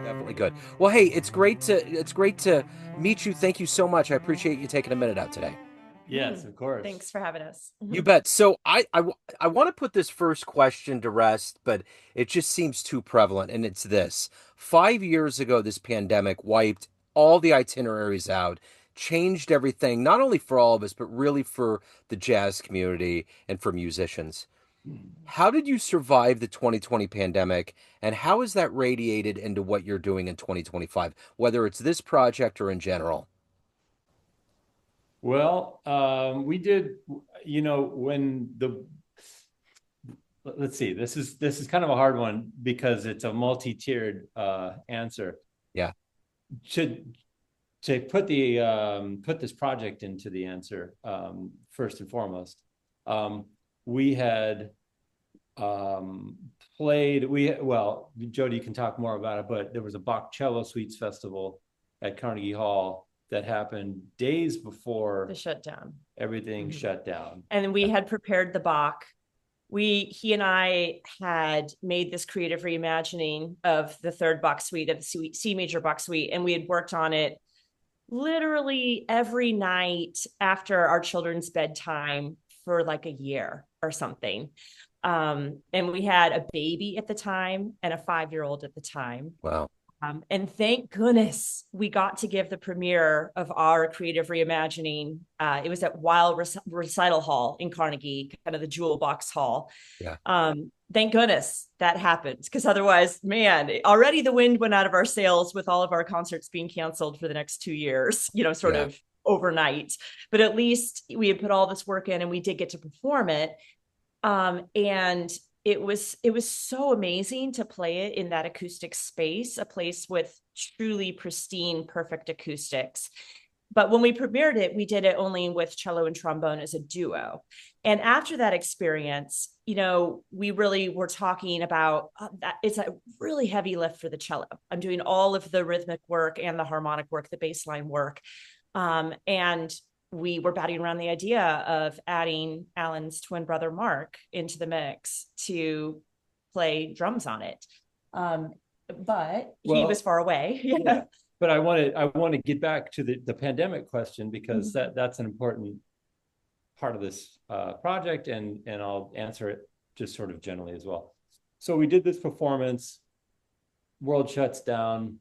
Definitely good. Well, hey, it's great to meet you. Thank you so much. I appreciate you taking a minute out today. Yes, of course. Thanks for having us. You bet. So I want to put this first question to rest, but it just seems too prevalent, and it's this. 5 years ago, this pandemic wiped all the itineraries out, changed everything, not only for all of us, but really for the jazz community and for musicians. How did you survive the 2020 pandemic, and how has that radiated into what you're doing in 2025, whether it's this project or in general? Well, we did, when the let's see, this is kind of a hard one because it's a multi-tiered answer. Yeah. To to put the put this project into the answer, first and foremost, we had played. Well, Jody can talk more about it, but there was a Bach Cello Suites Festival at Carnegie Hall that happened days before The shutdown. everything shut down. And we had prepared the Bach. He and I had made this creative reimagining of the third Bach suite, of the C major Bach suite, and we had worked on it literally every night after our children's bedtime for like a year or something. And we had a baby at the time and a 5-year-old at the time. Wow. And thank goodness we got to give the premiere of our creative reimagining. It was at Wild Recital Hall in Carnegie, kind of the jewel box hall. Yeah. Thank goodness that happened, because otherwise, man, already the wind went out of our sails with all of our concerts being canceled for the next 2 years, sort of overnight. But at least we had put all this work in and we did get to perform it. And it was so amazing to play it in that acoustic space, a place with truly pristine, perfect acoustics. But when we premiered it, we did it only with cello and trombone as a duo. And after that experience, we really were talking about that it's a really heavy lift for the cello. I'm doing all of the rhythmic work and the harmonic work, the bass line work. And we were batting around the idea of adding Alan's twin brother, Mark, into the mix to play drums on it. But he was far away. Yeah. But I want to get back to the pandemic question, because that's an important part of this project, and I'll answer it just sort of generally as well. So we did this performance, world shuts down.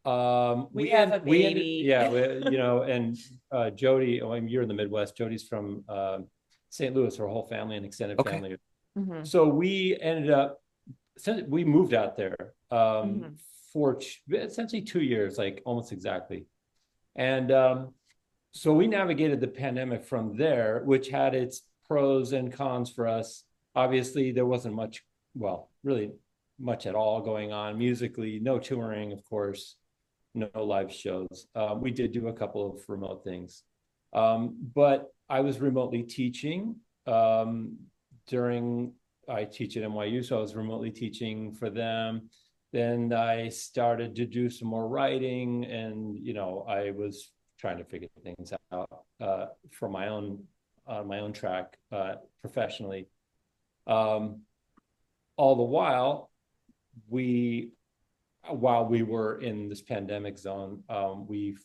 We have a baby. And Jody, you're in the Midwest. Jody's from St. Louis, her whole family and extended family. Mm-hmm. So we ended up, we moved out there for essentially 2 years, like almost exactly. And so we navigated the pandemic from there, which had its pros and cons for us. Obviously, there wasn't much, really much at all going on musically, no touring, of course, no live shows. We did do a couple of remote things. But I was remotely teaching I teach at NYU, so I was remotely teaching for them. Then I started to do some more writing, and I was trying to figure things out for my own track professionally. All the while we were in this pandemic zone, we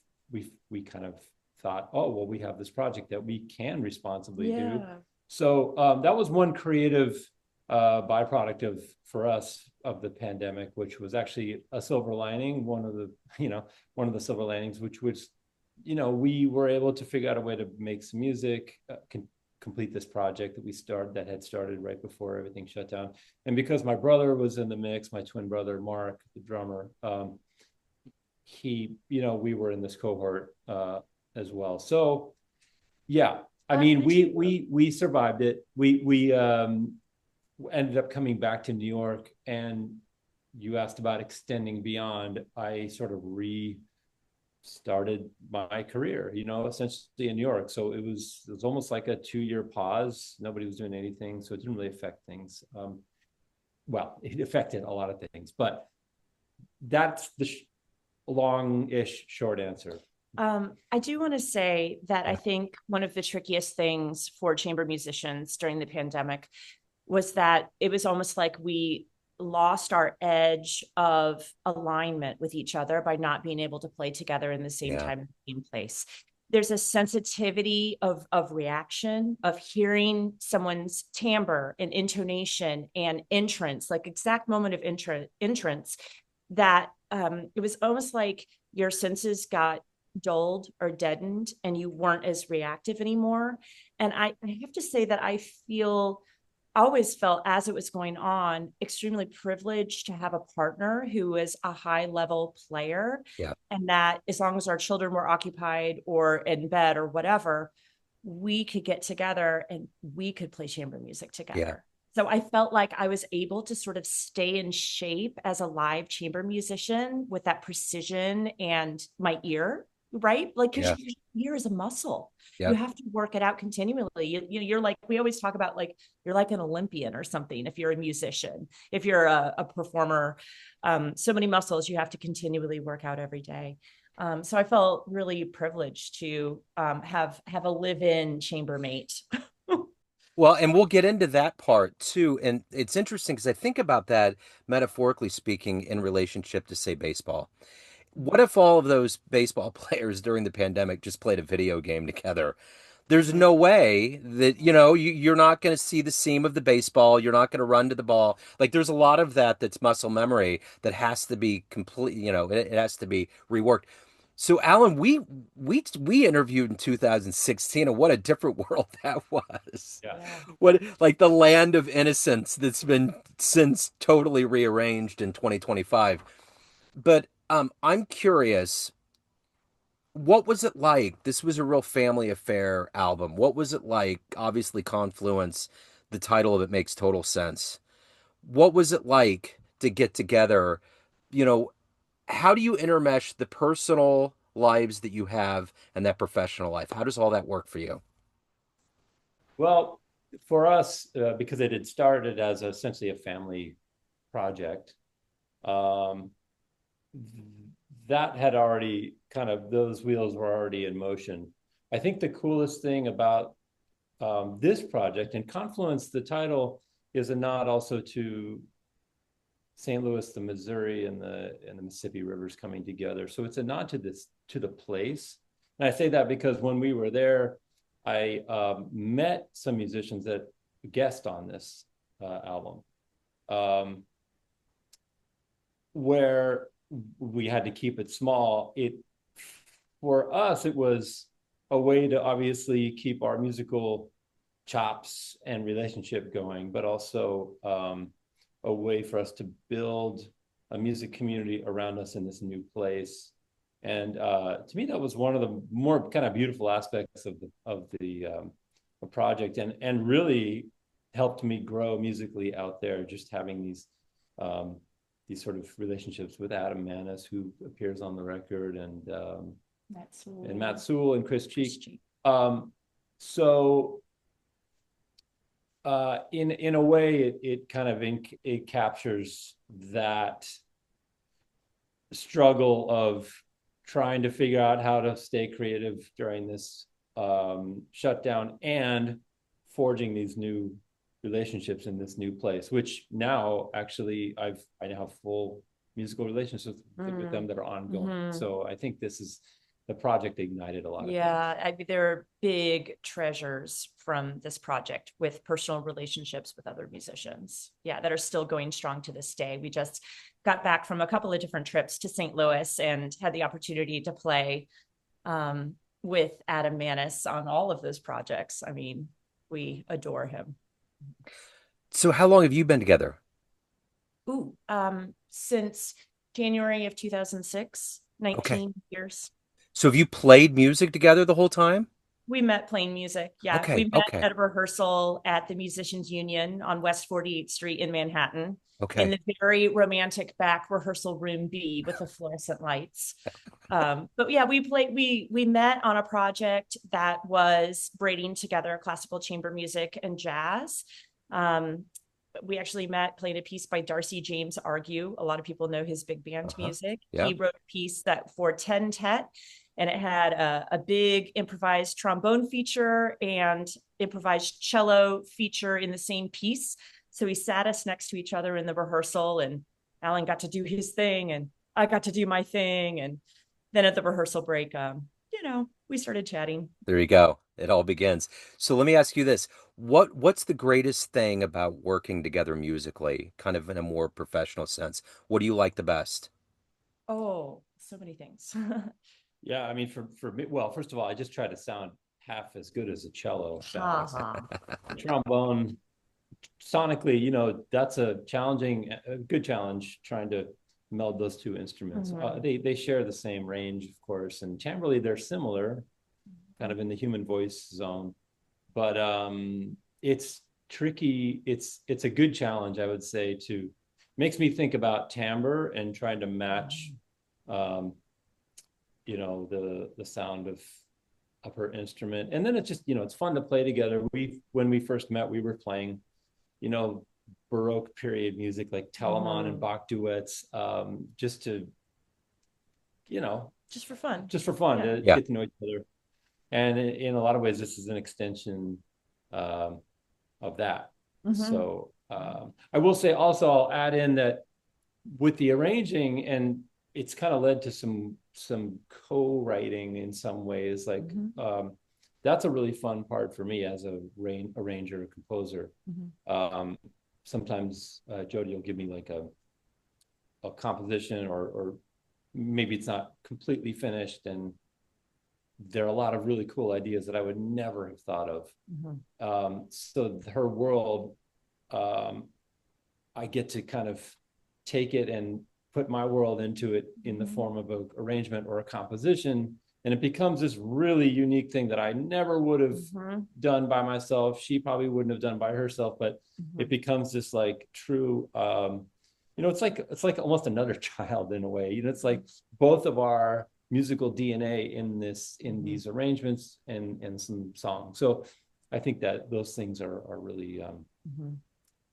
kind of thought, we have this project that we can responsibly do. So that was one creative byproduct for us of the pandemic, which was actually a silver lining. One of the silver linings, which was, we were able to figure out a way to make some music, complete this project that had started right before everything shut down. And because my brother was in the mix, my twin brother, Mark, the drummer, we were in this cohort as well. So, yeah, I mean, we survived it. We ended up coming back to New York, and you asked about extending beyond. I sort of restarted my career, essentially in New York. So it was almost like a 2-year pause. Nobody was doing anything, so it didn't really affect things. It affected a lot of things, but that's the long-ish short answer. I do want to say that I think one of the trickiest things for chamber musicians during the pandemic was that it was almost like we lost our edge of alignment with each other by not being able to play together in the same Yeah. time, in the same place. There's a sensitivity of reaction, of hearing someone's timbre and intonation and entrance, like exact moment of entrance, that it was almost like your senses got dulled or deadened and you weren't as reactive anymore. And I have to say that I always felt, as it was going on, extremely privileged to have a partner who was a high level player. Yeah. And that as long as our children were occupied or in bed or whatever, we could get together and we could play chamber music Yeah. together. So I felt like I was able to sort of stay in shape as a live chamber musician with that precision and my ear, right? Like, because Yeah. your ear is a muscle. You Yeah. have to work it out continually. You're like, we always talk about, like, you're like an Olympian or something if you're a musician, if you're a performer. So many muscles you have to continually work out every day. So I felt really privileged to have a live-in chambermate. Well, and we'll get into that part too. And it's interesting because I think about that metaphorically speaking in relationship to, say, baseball. What if all of those baseball players during the pandemic just played a video game together? There's Mhm. no way that, you're not going to see the seam of the baseball. You're not going to run to the ball. Like, there's a lot of that that's muscle memory that has to be complete, it has to be reworked. So, Alan, we interviewed in 2016, and what a different world that was. Yeah. Yeah. What, like, the land of innocence that's been since totally rearranged in 2025. But I'm curious, what was it like? This was a real family affair album. What was it like? Obviously, Confluence, the title of it makes total sense. What was it like to get together? You know, how do you intermesh the personal lives that you have and that professional life? How does all that work for you? Well, for us, because it had started as essentially a family project, um, that had already kind of, those wheels were already in motion. I think the coolest thing about this project, and Confluence, the title is a nod also to St. Louis, the Missouri, and the Mississippi rivers coming together. So it's a nod to this, to the place. And I say that because when we were there, I met some musicians that guest on this album, where we had to keep it small. For us, it was a way to obviously keep our musical chops and relationship going, but also a way for us to build a music community around us in this new place. And to me, that was one of the more kind of beautiful aspects of the project, and really helped me grow musically out there. Just having these sort of relationships with Adam Manis, who appears on the record, and Matt Sewell and Chris Cheek. So in a way, it kind of it captures that struggle of trying to figure out how to stay creative during this shutdown and forging these new relationships in this new place, which now actually I now have full musical relationships with them that are ongoing. So I think the project ignited a lot of things. There are big treasures from this project with personal relationships with other musicians, that are still going strong to this day. We just got back from a couple of different trips to St. Louis and had the opportunity to play with Adam Manis on all of those projects. I mean, we adore him. So, how long have you been together? Since January of 2006, Okay. 19 years. So, have you played music together the whole time? We met playing music. Yeah. We Okay. met Okay. at a rehearsal at the Musicians Union on West 48th Street in Manhattan, in Okay. the very romantic back rehearsal room B with the fluorescent lights. But yeah, we met on a project that was braiding together classical chamber music and jazz. We actually met playing a piece by Darcy James Argue. A lot of people know his big band music. Yeah. He wrote a piece that for 10-tet, and it had a big improvised trombone feature and improvised cello feature in the same piece. So he sat us next to each other in the rehearsal, and Alan got to do his thing and I got to do my thing. And then at the rehearsal break, we started chatting. There you go. It all begins. So let me ask you this. What's the greatest thing about working together musically, kind of in a more professional sense? What do you like the best? Oh, so many things. Yeah, I mean, for me, well, first of all, I just try to sound half as good as a cello sounds. The trombone, sonically, that's a good challenge trying to meld those two instruments. They share the same range, of course, and timbrally they're similar, kind of in the human voice zone, but it's tricky. It's a good challenge, I would say, to makes me think about timbre and trying to match the sound of her instrument. And then it's just, it's fun to play together. When we first met, we were playing, Baroque period music like Telemann and Bach duets, just to, just for fun. To get to know each other. And in a lot of ways, this is an extension of that. So I will say also, I'll add in that with the arranging, and it's kind of led to some co-writing in some ways, like that's a really fun part for me as a arranger or composer. Sometimes Jody will give me like a composition, or maybe it's not completely finished, and there are a lot of really cool ideas that I would never have thought of. So her world, I get to kind of take it and put my world into it in the form of an arrangement or a composition. And it becomes this really unique thing that I never would have done by myself. She probably wouldn't have done by herself, but it becomes this like true, it's like almost another child in a way. It's like both of our musical DNA in these arrangements and some songs. So I think that those things are really,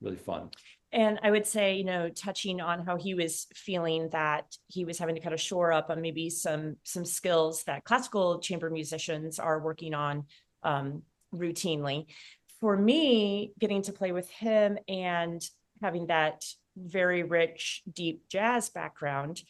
really fun. And I would say, touching on how he was feeling that he was having to kind of shore up on maybe some skills that classical chamber musicians are working on routinely. For me, getting to play with him and having that very rich, deep jazz background,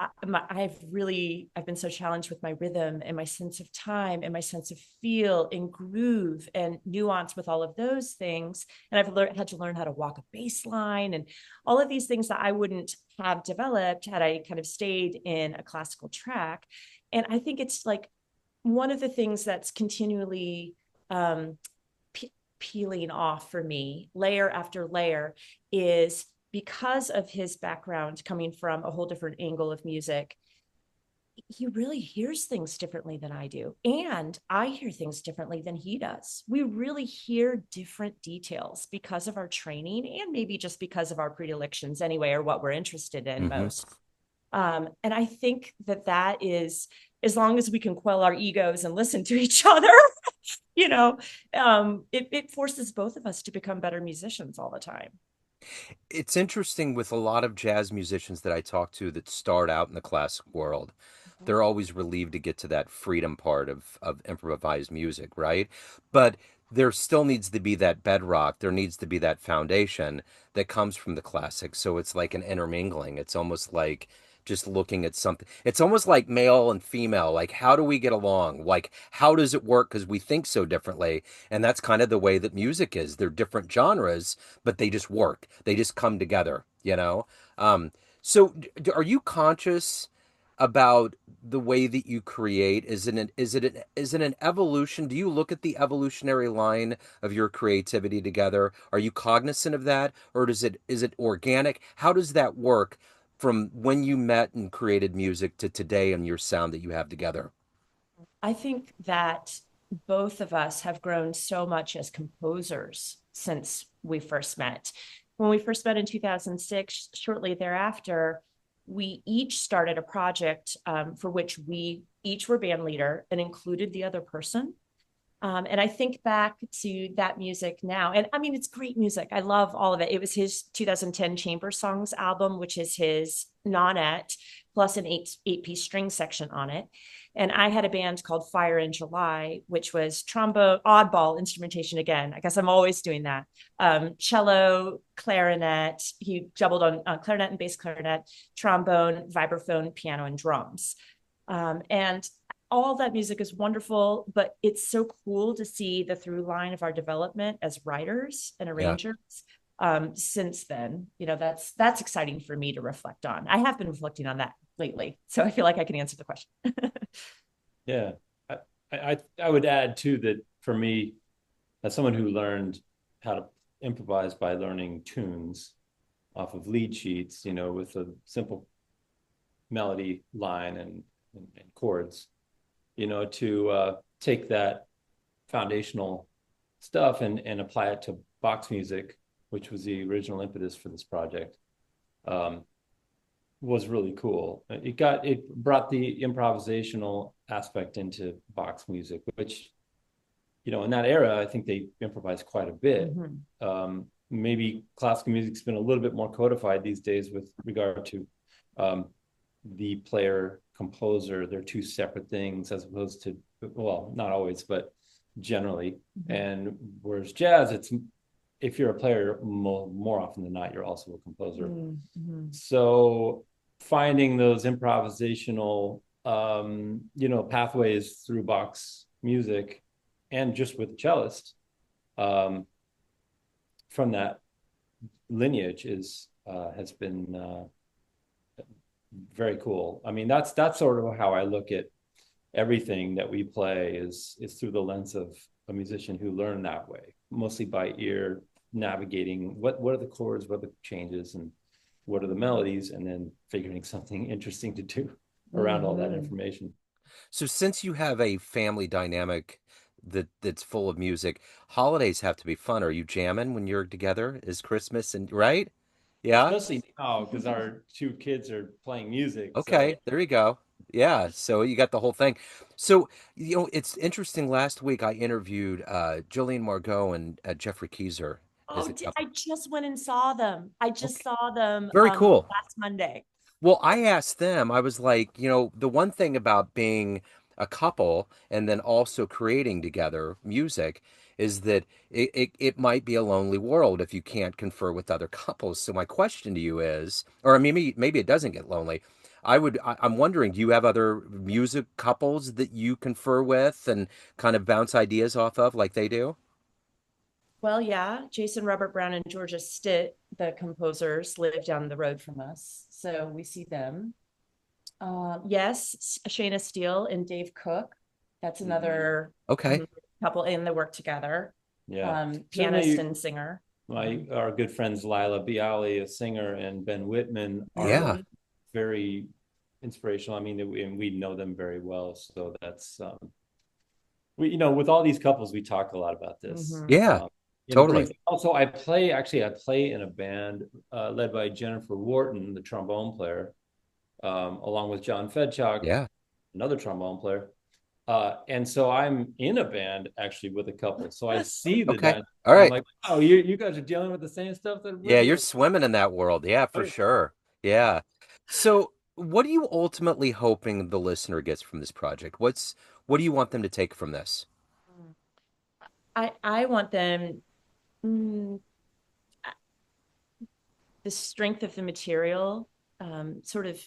I've been so challenged with my rhythm and my sense of time and my sense of feel and groove and nuance with all of those things. And I've had to learn how to walk a bass line and all of these things that I wouldn't have developed had I kind of stayed in a classical track. And I think it's like one of the things that's continually peeling off for me, layer after layer, is because of his background coming from a whole different angle of music, he really hears things differently than I do. And I hear things differently than he does. We really hear different details because of our training and maybe just because of our predilections anyway, or what we're interested in most. And I think that is, as long as we can quell our egos and listen to each other, it forces both of us to become better musicians all the time. It's interesting with a lot of jazz musicians that I talk to that start out in the classic world. They're always relieved to get to that freedom part of improvised music, right? But there still needs to be that bedrock. There needs to be that foundation that comes from the classics. So it's like an intermingling. It's almost like just looking at something. It's almost like male and female. Like, how do we get along? Like, how does it work? Because we think so differently. And that's kind of the way that music is. They're different genres, but they just work. They just come together. So are you conscious about the way that you create? Is it an evolution? Do you look at the evolutionary line of your creativity together? Are you cognizant of that, or is it organic? How does that work from when you met and created music to today and your sound that you have together? I think that both of us have grown so much as composers since we first met. When we first met in 2006, shortly thereafter, we each started a project for which we each were band leader and included the other person. And I think back to that music now, and I mean, it's great music. I love all of it. It was his 2010 Chamber Songs album, which is his nonet plus an eight-piece string section on it. And I had a band called Fire in July, which was trombone, oddball instrumentation again. I guess I'm always doing that. Cello, clarinet. He doubled on clarinet and bass clarinet, trombone, vibraphone, piano, and drums. And all that music is wonderful, but it's so cool to see the through line of our development as writers and Yeah. arrangers. Since then, that's exciting for me to reflect on. I have been reflecting on that lately, so I feel like I can answer the question. Yeah, I would add too that for me, as someone who learned how to improvise by learning tunes off of lead sheets, with a simple melody line and chords, to take that foundational stuff and apply it to box music, which was the original impetus for this project, was really cool. It brought the improvisational aspect into box music, which, in that era, I think they improvised quite a bit. Mm-hmm. Maybe classical music's been a little bit more codified these days with regard to the player composer. They're two separate things as opposed to, well, not always, but generally. Mm-hmm. And whereas jazz, it's, if you're a player, more often than not, you're also a composer. Mm-hmm. So finding those improvisational, pathways through box music, and just with the cellist, from that lineage has been very cool. I mean, that's sort of how I look at everything that we play is through the lens of a musician who learned that way, mostly by ear, navigating what are the chords, what are the changes, and what are the melodies, and then figuring something interesting to do around all that information. So since you have a family dynamic that's full of music, holidays have to be fun. Are you jamming when you're together? Is Christmas and right? Yeah. Especially now because our two kids are playing music. Okay, so. there you go. Yeah, so you got the whole thing. So, it's interesting. Last week I interviewed Jillian Margot and Jeffrey Keyser. Oh, I just went and saw them. I just saw them Very cool. last Monday. Well, I asked them, I was like, the one thing about being a couple and then also creating together music is that it might be a lonely world if you can't confer with other couples. So my question to you is, or maybe it doesn't get lonely. I'm wondering, do you have other music couples that you confer with and kind of bounce ideas off of like they do? Well, yeah, Jason Robert Brown and Georgia Stitt, the composers, live down the road from us, so we see them. Yes, Shayna Steele and Dave Cook. That's another couple, and they work together. Yeah, pianist and singer. Our good friends Lila Bialy, a singer, and Ben Whitman are very inspirational. I mean, we know them very well, so that's with all these couples, we talk a lot about this. Mm-hmm. Yeah. Totally. Also, I play in a band led by Jennifer Wharton, the trombone player, along with John Fedchuk, another trombone player. And so I'm in a band actually with a couple. So I see the dynamic. All right. I'm like, oh, you guys are dealing with the same stuff that you're swimming in that world. Yeah, for sure. Yeah. So what are you ultimately hoping the listener gets from this project? What do you want them to take from this? I want them the strength of the material, sort of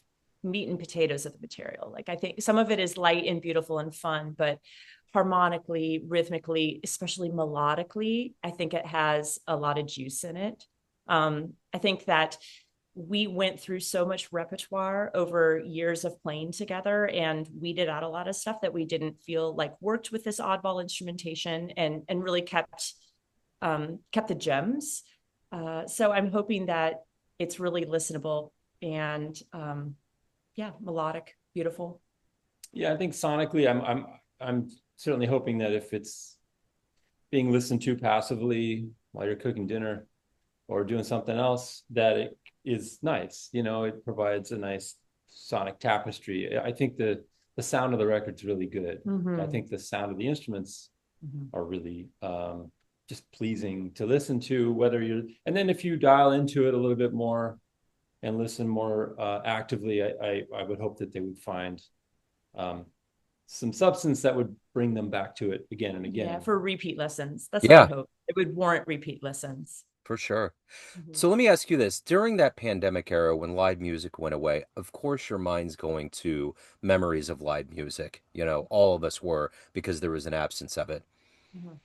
meat and potatoes of the material. Like, I think some of it is light and beautiful and fun, but harmonically, rhythmically, especially melodically, I think it has a lot of juice in it. I think that we went through so much repertoire over years of playing together, and weeded out a lot of stuff that we didn't feel like worked with this oddball instrumentation, and really kept the gems. So I'm hoping that it's really listenable and melodic, beautiful. Yeah, I think sonically, I'm certainly hoping that if it's being listened to passively while you're cooking dinner or doing something else, that it is nice. It provides a nice sonic tapestry. I think the sound of the record's really good. Mm-hmm. I think the sound of the instruments are really just pleasing to listen to, and then if you dial into it a little bit more and listen more actively, I would hope that they would find some substance that would bring them back to it again and again. Yeah, for repeat lessons. That's what I Yeah, hope. It would warrant repeat lessons. for sure. Mhm. So let me ask you this. During that pandemic era when live music went away, of course your mind's going to memories of live music. You know, all of us were because there was an absence of it. Mhm.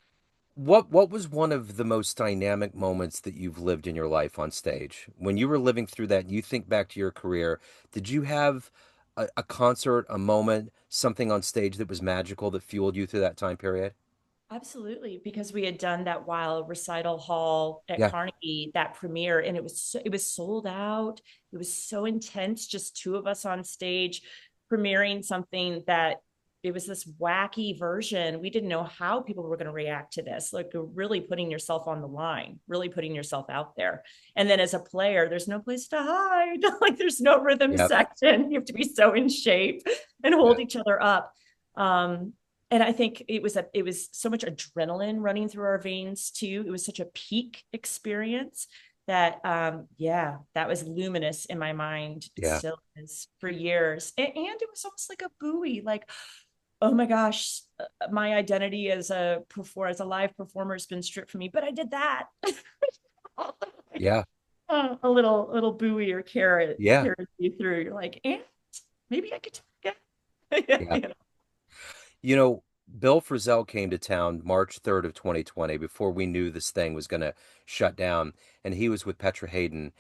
What was one of the most dynamic moments that you've lived in your life on stage? When you were living through that and you think back to your career, did you have a concert, a moment, something on stage that was magical that fueled you through that time period? Absolutely, because we had done that Wild recital hall at Yeah, Carnegie, that premiere, and it was sold out. It was so intense, just two of us on stage premiering something that it was this wacky version. We didn't know how people were going to react to this. Like you're really putting yourself on the line, really putting yourself out there. And then as a player, there's no place to hide. Like there's no rhythm yeah, section. You have to be so in shape and yeah, hold each other up. And I think it was so much adrenaline running through our veins too. It was such a peak experience that yeah, that was luminous in my mind. It yeah, still is for years. And it was almost like a buoy, like, oh my gosh, my identity as as a live performer has been stripped from me, but I did that. yeah, A little buoy or carrot yeah, carries you through. You're like, and maybe I could do it yeah. again. You know, Bill Frisell came to town March 3rd of 2020 before we knew this thing was going to shut down, and he was with Petra Hayden.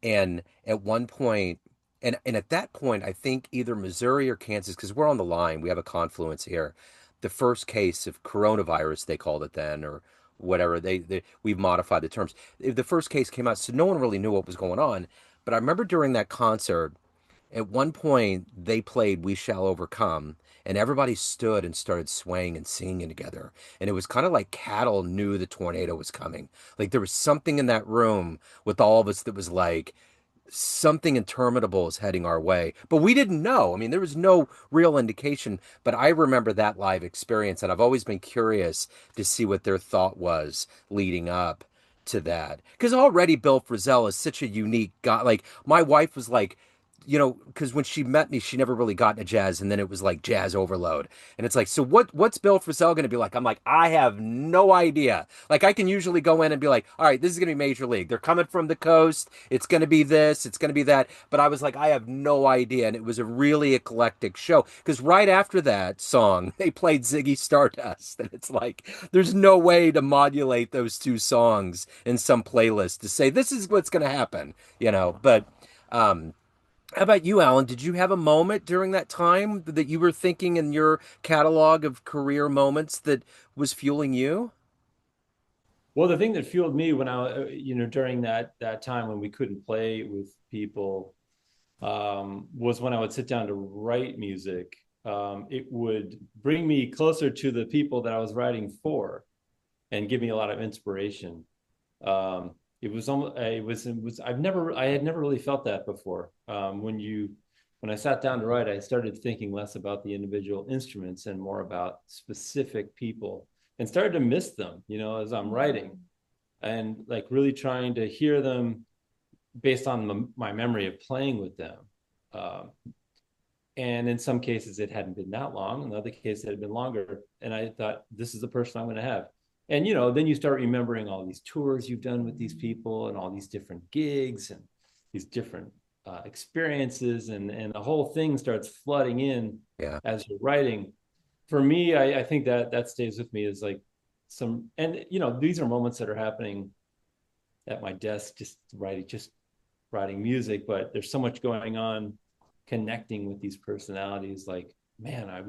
And at one point, and at that point, I think either Missouri or Kansas, because we're on the line, we have a confluence here. The first case of coronavirus, they called it then, or whatever. We've modified the terms. The first case came out, so no one really knew what was going on. But I remember during that concert, at one point, they played "We Shall Overcome," and everybody stood and started swaying and singing together. And it was kind of like cattle knew the tornado was coming. Like there was something in that room with all of us that was like, something interminable is heading our way. But we didn't know. I mean, there was no real indication. But I remember that live experience, and I've always been curious to see what their thought was leading up to that. Because already Bill Frisell is such a unique guy. Like, my wife was like, you know, because when she met me, she never really got into jazz, and then it was like jazz overload. And it's like, so what's Bill Frisell going to be like? I'm like, I have no idea. Like, I can usually go in and be like, all right, this is going to be major league. They're coming from the coast. It's going to be this. It's going to be that. But I was like, I have no idea. And it was a really eclectic show because right after that song, they played Ziggy Stardust, and it's like, there's no way to modulate those two songs in some playlist to say this is what's going to happen, you know. But um, how about you, Alan? Did you have a moment during that time that you were thinking in your catalog of career moments that was fueling you? Well, the thing that fueled me when during that time when we couldn't play with people, was when I would sit down to write music. It would bring me closer to the people that I was writing for, and give me a lot of inspiration. It was almost, I had never really felt that before. When I sat down to write, I started thinking less about the individual instruments and more about specific people, and started to miss them, as I'm writing, and like really trying to hear them based on my memory of playing with them. Um, and in some cases, it hadn't been that long. In other cases, it had been longer. And I thought, this is the person I'm going to have. And, then you start remembering all these tours you've done with these people and all these different gigs and these different experiences. And the whole thing starts flooding in Yeah. as you're writing. For me, I think that stays with me as like these are moments that are happening at my desk, just writing music, but there's so much going on connecting with these personalities. Like, man, I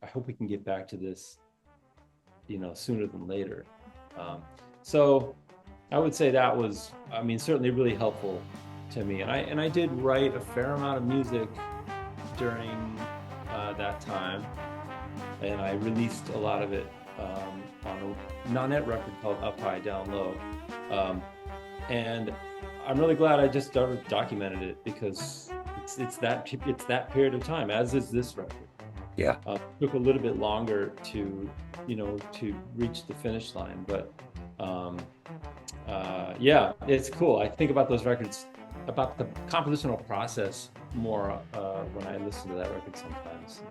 hope we can get back to this, sooner than later. So I would say that was, certainly really helpful to me. And I did write a fair amount of music during that time, and I released a lot of it on a non-net record called Up High Down Low. And I'm really glad I just documented it, because it's that period of time, as is this record. Yeah. Took a little bit longer to reach the finish line, but yeah, it's cool. I think about those records, about the compositional process more when I listen to that record sometimes.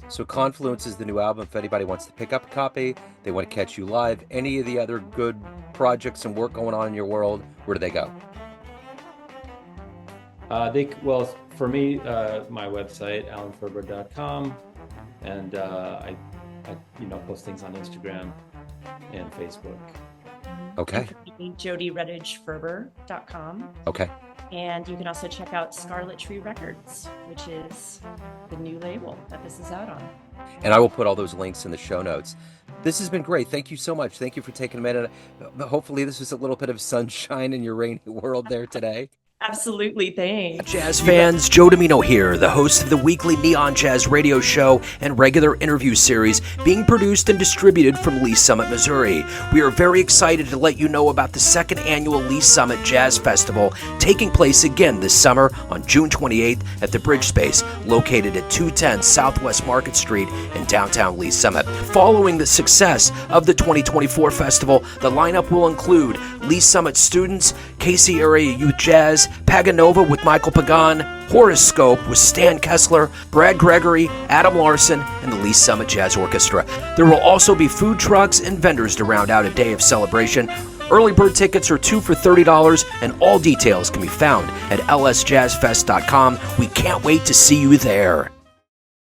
So Confluence is the new album. If anybody wants to pick up a copy, they want to catch you live, any of the other good projects and work going on in your world, where do they go? Well, for me, my website, alanferber.com, and I post things on Instagram and Facebook. Okay. Jody Redhage Ferber.com. Okay. And you can also check out Scarlet Tree Records, which is the new label that this is out on. And I will put all those links in the show notes. This has been great. Thank you so much. Thank you for taking a minute. Hopefully this was a little bit of sunshine in your rainy world there today. Absolutely, thanks. Jazz fans, Joe Domino here, the host of the weekly Neon Jazz radio show and regular interview series being produced and distributed from Lee Summit, Missouri. We are very excited to let you know about the second annual Lee Summit Jazz Festival taking place again this summer on June 28th at the Bridge Space, located at 210 Southwest Market Street in downtown Lee Summit. Following the success of the 2024 festival, the lineup will include Lee Summit students, Casey Area Youth Jazz, Paganova with Michael Pagan, Horoscope with Stan Kessler, Brad Gregory, Adam Larson, and the Lee Summit Jazz Orchestra. There will also be food trucks and vendors to round out a day of celebration. Early bird tickets are 2 for $30, and all details can be found at lsjazzfest.com. We can't wait to see you there.